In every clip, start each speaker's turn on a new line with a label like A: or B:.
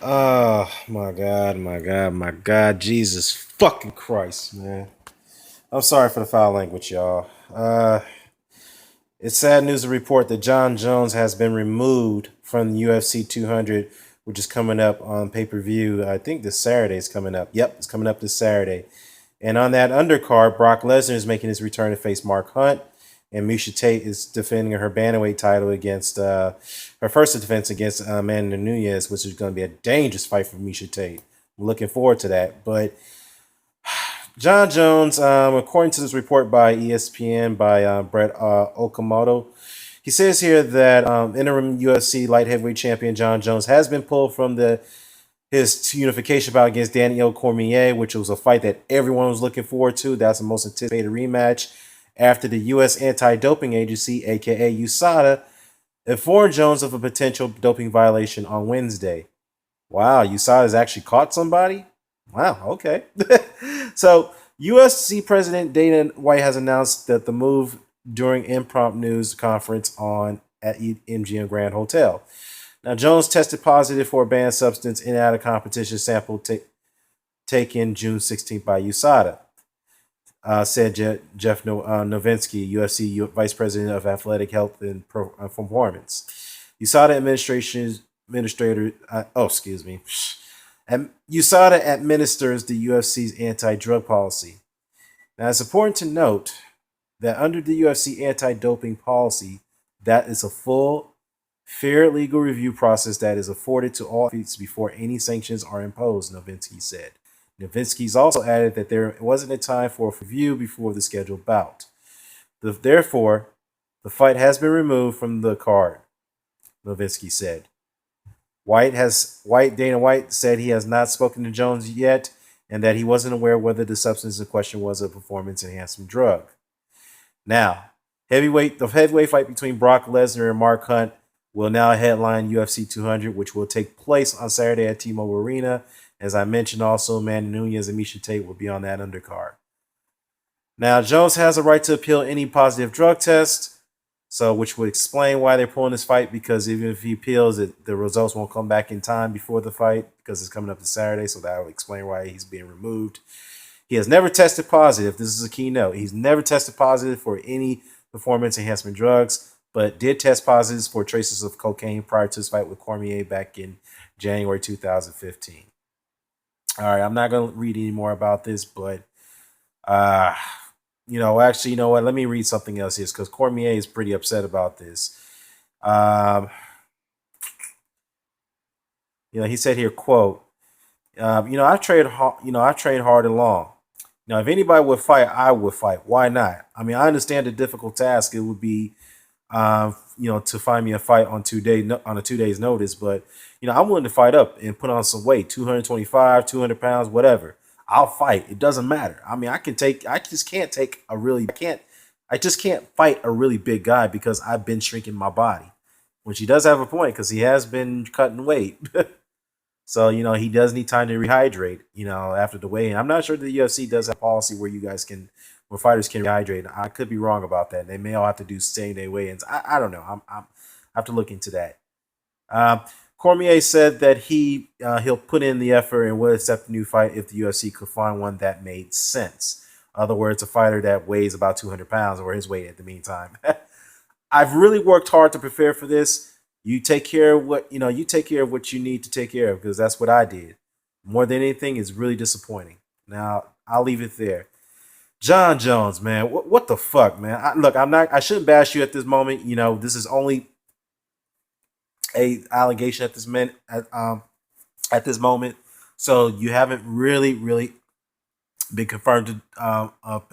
A: Oh my God, Jesus fucking Christ, man. I'm sorry for the foul language, y'all. It's sad news to report that John Jones has been removed from the UFC 200, which is coming up on pay-per-view. I think this Saturday is coming up. Yep, it's coming up this Saturday. And on that undercard, Brock Lesnar is making his return to face Mark Hunt, and Misha Tate is defending her bantamweight title against her first defense against Amanda Nunes, which is going to be a dangerous fight for Misha Tate. I'm looking forward to that. But John Jones, according to this report by ESPN by Brett Okamoto, he says here that interim UFC light heavyweight champion John Jones has been pulled from his unification bout against Daniel Cormier, which was a fight that everyone was looking forward to. That's the most anticipated rematch after the U.S. Anti-Doping Agency, aka USADA, informed Jones of a potential doping violation on Wednesday. Wow, USADA has actually caught somebody? Wow, okay. So, UFC President Dana White has announced that the move during impromptu news conference at MGM Grand Hotel. Now, Jones tested positive for a banned substance in out of competition sample taken June 16th by USADA, said Jeff Novinsky, UFC Vice President of Athletic Health and Performance. USADA administrator, excuse me. And USADA administers the UFC's anti-drug policy. Now, it's important to note that under the UFC anti-doping policy, that is a full, fair legal review process that is afforded to all athletes before any sanctions are imposed, Novinsky said. Novinsky's also added that there wasn't a time for a review before the scheduled bout. Therefore, the fight has been removed from the card, Novinsky said. Dana White said he has not spoken to Jones yet and that he wasn't aware whether the substance in question was a performance enhancing drug. Now, the heavyweight fight between Brock Lesnar and Mark Hunt will now headline UFC 200, which will take place on Saturday at T-Mobile Arena. As I mentioned, also Amanda Nunes and Misha Tate will be on that undercard. Now, Jones has a right to appeal any positive drug test, which would explain why they're pulling this fight, because even if he appeals, the results won't come back in time before the fight because it's coming up this Saturday, so that will explain why he's being removed. He has never tested positive. This is a key note. He's never tested positive for any performance enhancement drugs, but did test positive for traces of cocaine prior to his fight with Cormier back in January 2015. All right, I'm not going to read any more about this, but actually, you know what? Let me read something else here because Cormier is pretty upset about this. He said here, quote, I've trained hard and long. Now, if anybody would fight, I would fight. Why not? I mean, I understand the difficult task it would be, to find me a fight on a 2 days notice. But, I'm willing to fight up and put on some weight, 225, 200 pounds, whatever. I'll fight. It doesn't matter. I mean, I just can't fight a really big guy because I've been shrinking my body. Which he does have a point because he has been cutting weight. So, he does need time to rehydrate, after the weigh-in. I'm not sure the UFC does have a policy where fighters can rehydrate. I could be wrong about that. They may all have to do same-day weigh-ins. I don't know. I have to look into that. Cormier said that he'll put in the effort and would accept a new fight if the UFC could find one that made sense. In other words, a fighter that weighs about 200 pounds or his weight at the meantime. I've really worked hard to prepare for this. You take care of what you need to take care of, because that's what I did. More than anything, it's really disappointing. Now, I'll leave it there. John Jones, man, what the fuck, man? I shouldn't bash you at this moment. This is only a allegation at this moment. So you haven't really been confirmed of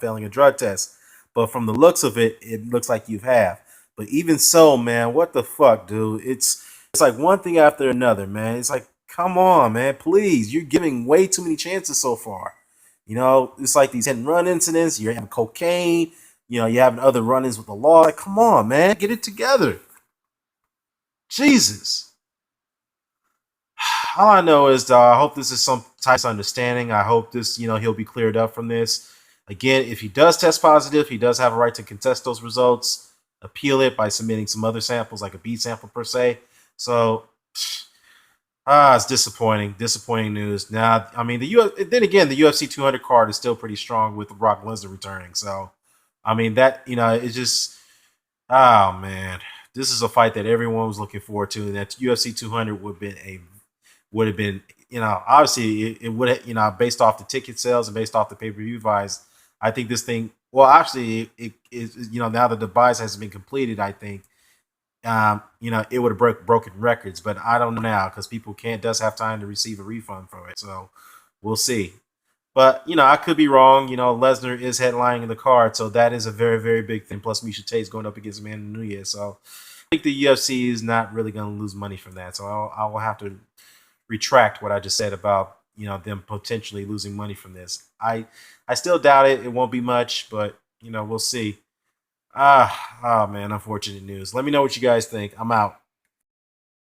A: failing a drug test. But from the looks of it, it looks like you have. But even so, man, what the fuck, dude? It's like one thing after another, man. It's like, come on, man, please. You're giving way too many chances so far. It's like these hit and run incidents. You're having cocaine. You're having other run-ins with the law. Like, come on, man, get it together. Jesus. All I know is I hope this is some type of understanding. I hope this, he'll be cleared up from this. Again, if he does test positive, he does have a right to contest those results, appeal it by submitting some other samples, like a B sample per se. So It's disappointing. Disappointing news. Now, I mean, then again, the UFC 200 card is still pretty strong with Brock Lesnar returning. So, I mean, that it's just, oh man, this is a fight that everyone was looking forward to, and that UFC 200 would have been, obviously it would have, based off the ticket sales and based off the pay per view buys. I think this thing. Well, actually, it is, now that the buys has been completed, I think it would have broken records, but I don't know now because people can't does have time to receive a refund for it. So we'll see. But I could be wrong. Lesnar is headlining the card, so that is a very, very big thing. Plus, Misha Tate is going up against Amanda Nunes, so I think the UFC is not really going to lose money from that. So I will have to retract what I just said about them potentially losing money from this. I still doubt it. It won't be much, but we'll see. Oh man, unfortunate news. Let me know what you guys think. I'm out.